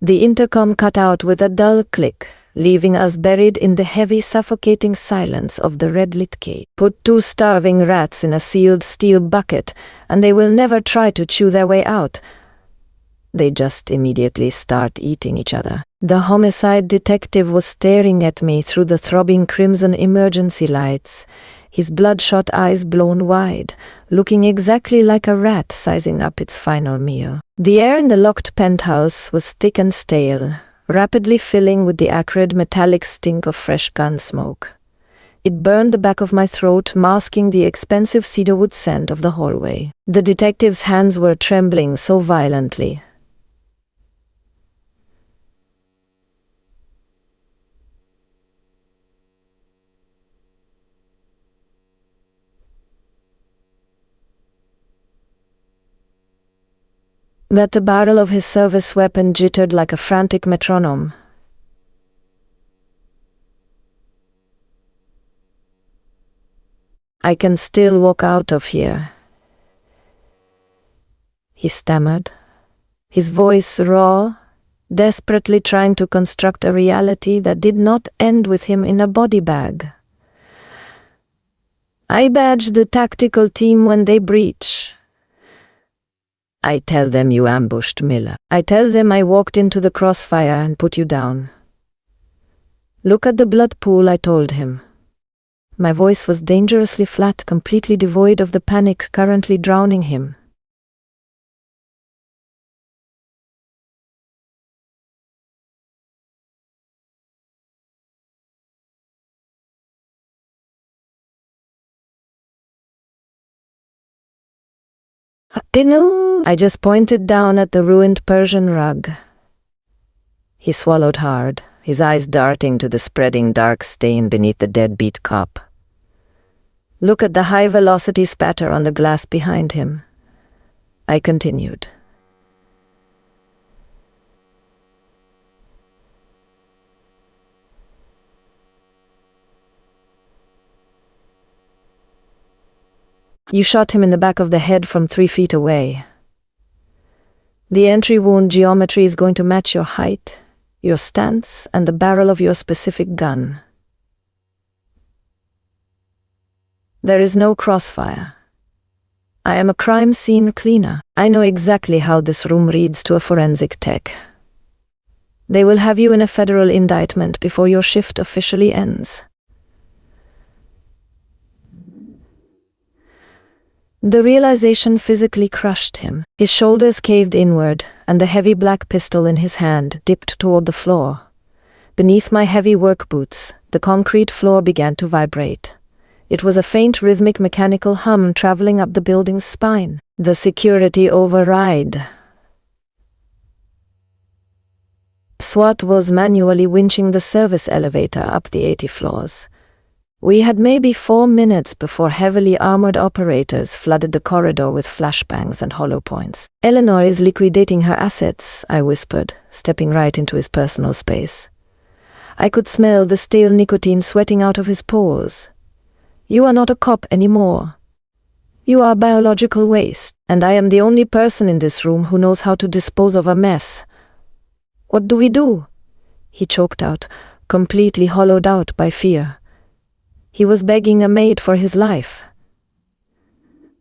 The intercom cut out with a dull click, leaving us buried in the heavy, suffocating silence of the red-lit cage. "Put 2 starving rats in a sealed steel bucket, and they will never try to chew their way out. They just immediately start eating each other." The homicide detective was staring at me through the throbbing crimson emergency lights, his bloodshot eyes blown wide, looking exactly like a rat sizing up its final meal. The air in the locked penthouse was thick and stale, rapidly filling with the acrid metallic stink of fresh gun smoke. It burned the back of my throat, masking the expensive cedarwood scent of the hallway. The detective's hands were trembling so violently that the barrel of his service weapon jittered like a frantic metronome. "I can still walk out of here," he stammered, his voice raw, desperately trying to construct a reality that did not end with him in a body bag. "I badge the tactical team when they breach. I tell them you ambushed Miller. I tell them I walked into the crossfire and put you down. Look at the blood pool," I told him. My voice was dangerously flat, completely devoid of the panic currently drowning him. I just pointed down at the ruined Persian rug. He swallowed hard, his eyes darting to the spreading dark stain beneath the deadbeat cup. "Look at the high-velocity spatter on the glass behind him," I continued. "You shot him in the back of the head from 3 feet away. The entry wound geometry is going to match your height, your stance, and the barrel of your specific gun. There is no crossfire. I am a crime scene cleaner. I know exactly how this room reads to a forensic tech. They will have you in a federal indictment before your shift officially ends." The realization physically crushed him. His shoulders caved inward, and the heavy black pistol in his hand dipped toward the floor. Beneath my heavy work boots, the concrete floor began to vibrate. It was a faint rhythmic mechanical hum traveling up the building's spine. The security override. SWAT was manually winching the service elevator up the 80 floors. We had maybe 4 minutes before heavily armored operators flooded the corridor with flashbangs and hollow points. "Eleanor is liquidating her assets," I whispered, stepping right into his personal space. I could smell the stale nicotine sweating out of his pores. "You are not a cop anymore. You are biological waste, and I am the only person in this room who knows how to dispose of a mess. What do we do?" He choked out, completely hollowed out by fear. He was begging a maid for his life.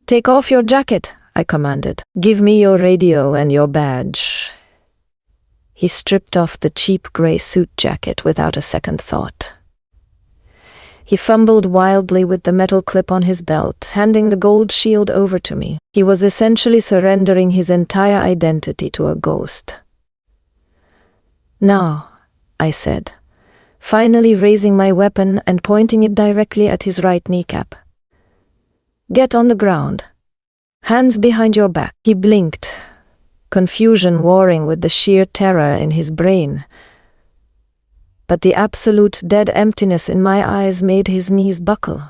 "Take off your jacket," I commanded. "Give me your radio and your badge." He stripped off the cheap gray suit jacket without a second thought. He fumbled wildly with the metal clip on his belt, handing the gold shield over to me. He was essentially surrendering his entire identity to a ghost. "Now," I said, finally raising my weapon and pointing it directly at his right kneecap. "Get on the ground. Hands behind your back." He blinked, confusion warring with the sheer terror in his brain. But the absolute dead emptiness in my eyes made his knees buckle.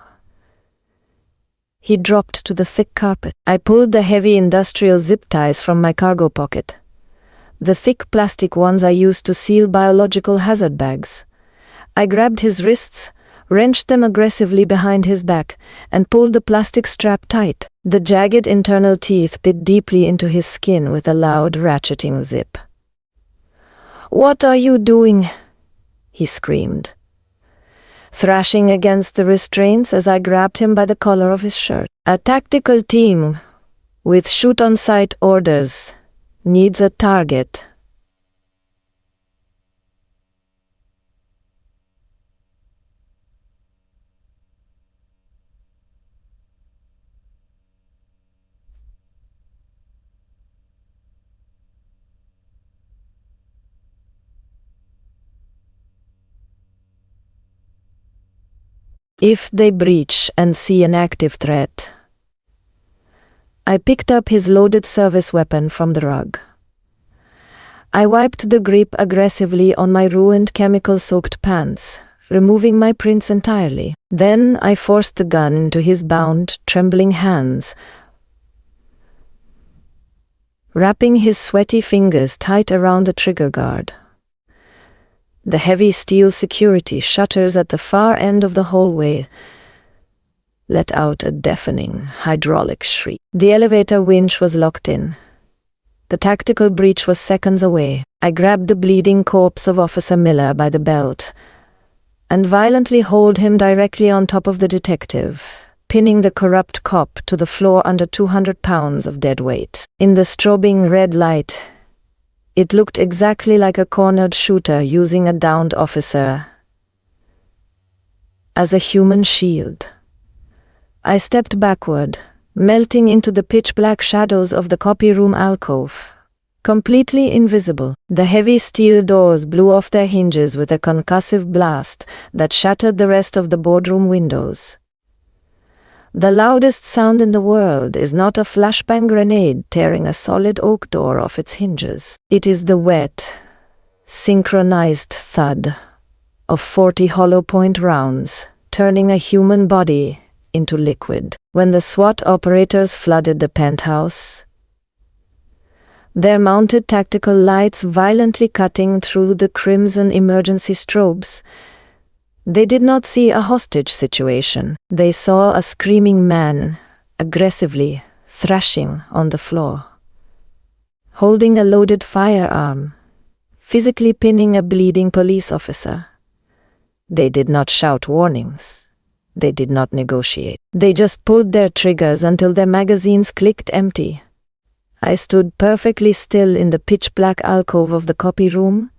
He dropped to the thick carpet. I pulled the heavy industrial zip ties from my cargo pocket, the thick plastic ones I used to seal biological hazard bags. I grabbed his wrists, wrenched them aggressively behind his back, and pulled the plastic strap tight. The jagged internal teeth bit deeply into his skin with a loud ratcheting zip. "What are you doing?" he screamed, thrashing against the restraints as I grabbed him by the collar of his shirt. "A tactical team with shoot-on-sight orders needs a target." If they breach and see an active threat. I picked up his loaded service weapon from the rug. I wiped the grip aggressively on my ruined chemical-soaked pants, removing my prints entirely. Then I forced the gun into his bound, trembling hands, wrapping his sweaty fingers tight around the trigger guard. The heavy steel security shutters at the far end of the hallway let out a deafening hydraulic shriek. The elevator winch was locked in. The tactical breach was seconds away. I grabbed the bleeding corpse of Officer Miller by the belt and violently hauled him directly on top of the detective, pinning the corrupt cop to the floor under 200 pounds of dead weight. In the strobing red light, it looked exactly like a cornered shooter using a downed officer as a human shield. I stepped backward, melting into the pitch-black shadows of the copy room alcove. Completely invisible, the heavy steel doors blew off their hinges with a concussive blast that shattered the rest of the boardroom windows. The loudest sound in the world is not a flashbang grenade tearing a solid oak door off its hinges. It is the wet, synchronized thud of 40 hollow-point rounds turning a human body into liquid. When the SWAT operators flooded the penthouse, their mounted tactical lights violently cutting through the crimson emergency strobes, they did not see a hostage situation. They saw a screaming man, aggressively thrashing on the floor, holding a loaded firearm, physically pinning a bleeding police officer. They did not shout warnings. They did not negotiate. They just pulled their triggers until their magazines clicked empty. I stood perfectly still in the pitch-black alcove of the copy room,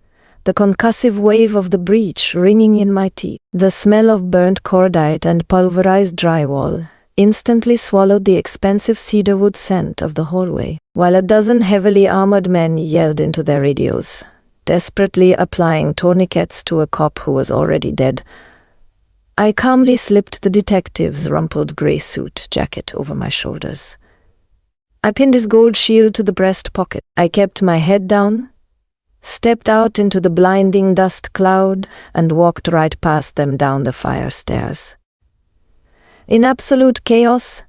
the concussive wave of the breach ringing in my teeth. The smell of burnt cordite and pulverized drywall instantly swallowed the expensive cedarwood scent of the hallway, while a dozen heavily armored men yelled into their radios, desperately applying tourniquets to a cop who was already dead. I calmly slipped the detective's rumpled gray suit jacket over my shoulders. I pinned his gold shield to the breast pocket. I kept my head down, stepped out into the blinding dust cloud, and walked right past them down the fire stairs. In absolute chaos,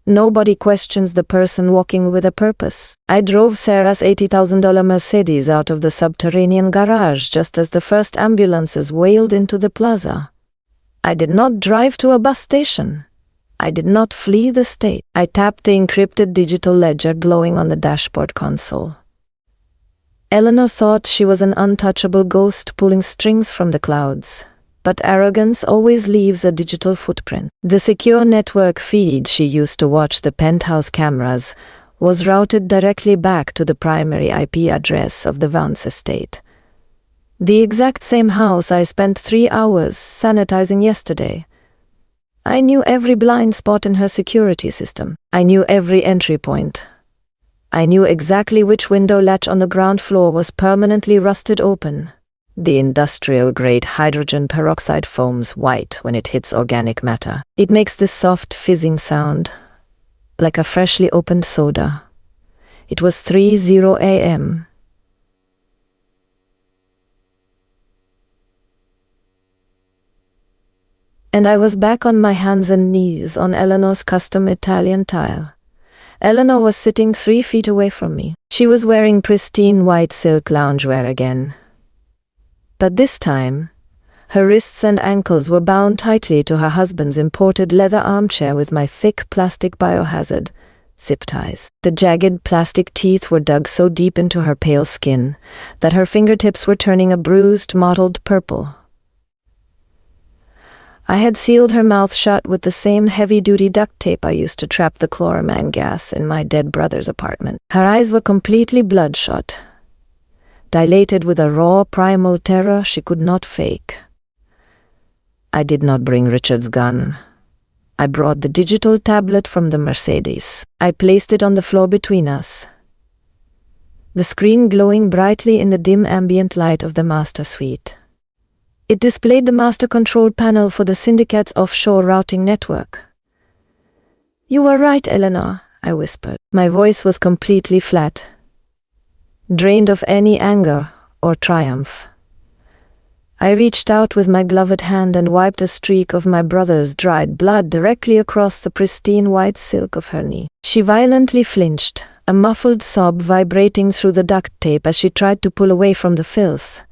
nobody questions the person walking with a purpose. I drove Sarah's $80,000 Mercedes out of the subterranean garage just as the first ambulances wailed into the plaza. I did not drive to a bus station. I did not flee the state. I tapped the encrypted digital ledger glowing on the dashboard console. Eleanor thought she was an untouchable ghost pulling strings from the clouds, but arrogance always leaves a digital footprint. The secure network feed she used to watch the penthouse cameras was routed directly back to the primary IP address of the Vance estate. The exact same house I spent 3 hours sanitizing yesterday. I knew every blind spot in her security system. I knew every entry point. I knew exactly which window latch on the ground floor was permanently rusted open. The industrial-grade hydrogen peroxide foams white when it hits organic matter. It makes this soft fizzing sound, like a freshly opened soda. It was 3:00 a.m. And I was back on my hands and knees on Eleanor's custom Italian tile. Eleanor was sitting 3 feet away from me. She was wearing pristine white silk loungewear again. But this time, her wrists and ankles were bound tightly to her husband's imported leather armchair with my thick plastic biohazard zip ties. The jagged plastic teeth were dug so deep into her pale skin that her fingertips were turning a bruised, mottled purple. I had sealed her mouth shut with the same heavy-duty duct tape I used to trap the chloraman gas in my dead brother's apartment. Her eyes were completely bloodshot, dilated with a raw primal terror she could not fake. I did not bring Richard's gun. I brought the digital tablet from the Mercedes. I placed it on the floor between us, the screen glowing brightly in the dim ambient light of the master suite. It displayed the master control panel for the syndicate's offshore routing network. "You were right, Eleanor," I whispered. My voice was completely flat, drained of any anger or triumph. I reached out with my gloved hand and wiped a streak of my brother's dried blood directly across the pristine white silk of her knee. She violently flinched, a muffled sob vibrating through the duct tape as she tried to pull away from the filth.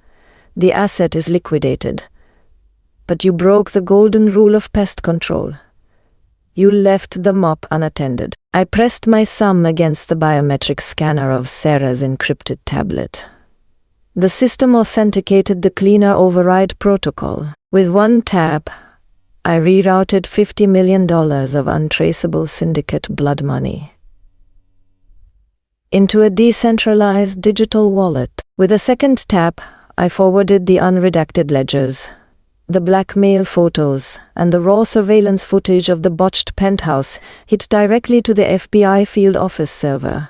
"The asset is liquidated. But you broke the golden rule of pest control. You left the mop unattended." I pressed my thumb against the biometric scanner of Sarah's encrypted tablet. The system authenticated the cleaner override protocol. With one tap, I rerouted $50 million of untraceable syndicate blood money into a decentralized digital wallet. With a second tap, I forwarded the unredacted ledgers, the blackmail photos, and the raw surveillance footage of the botched penthouse hit directly to the FBI field office server.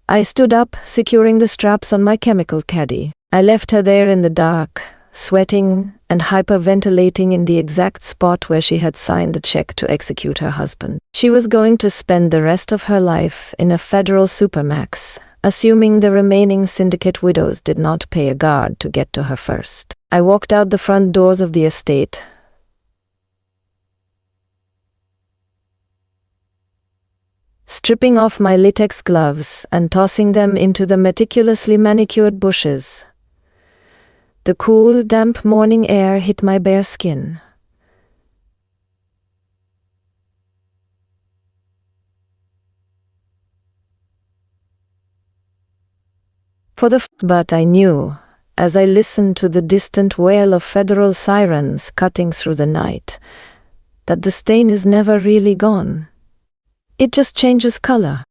I stood up, securing the straps on my chemical caddy. I left her there in the dark, sweating and hyperventilating in the exact spot where she had signed the check to execute her husband. She was going to spend the rest of her life in a federal supermax, assuming the remaining syndicate widows did not pay a guard to get to her first. I walked out the front doors of the estate, stripping off my latex gloves and tossing them into the meticulously manicured bushes. The cool, damp morning air hit my bare skin. But I knew, as I listened to the distant wail of federal sirens cutting through the night, that the stain is never really gone. It just changes color.